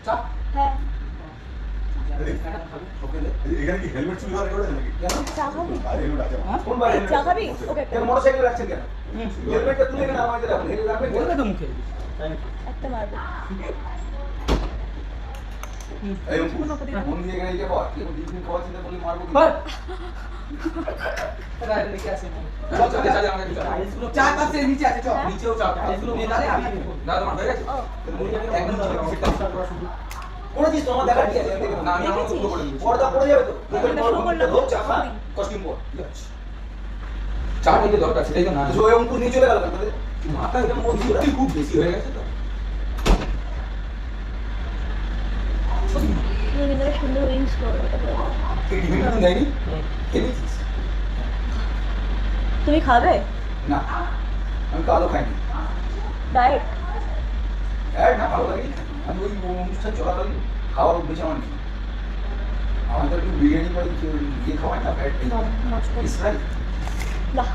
চা হ্যাঁ এখানে কি হেলমেট চুরি করা করে নাকি? চা খাবি আরে এগুলো আছে কোন বাড়ি চা খাবি ওকে কেন মোটরসাইকেল রাখছেন কেন? হেলমেটটা তুলে কেন আমাদের রাখবেন? হেলমেট রাখবেন কেন? বলবে তো মুখে একটা মারবো এই ফোন দিয়ে এখানে যে বল, কি দিন খাওয়া চিন্তা করলে মারবো কি? চা কাপে নিচে আছে চল নিচেও চাপ। এগুলো নিয়ে তাহলে আমি না তোমার হয়ে গেছে? ও একদম করেছিস তো আমার দেখার কি আছে? না আমি আমার পুরো করে দিচ্ছি পর্দা পড়ে যাবে তো। শুরু করলাম। ধোপ চাপা, কস্টিউম পর। চা নিতে দরকার সেটাই তো না তো ওই অঙ্কুর নিয়ে চলে গেল কেন? মাথা একদম সত্যি খুব বেশি হয়ে গেছে তো। রবীন্দ্র সুন্দর উইংস করো এই ডিমের মতন দেয়নি? খেয়েছিস? তুমি খাবে না, আমি কালো খাইনি। ডায়েট এই না, ভালো লাগে। আমি ওই অনুষ্ঠান চলাকালীন খাওয়ার অভ্যেস আমার নেই। আমাদের একটু বিরিয়ানি বা ইয়ে খাওয়াই না, ফ্যাট নষ্ট ইসরায়েল বাহ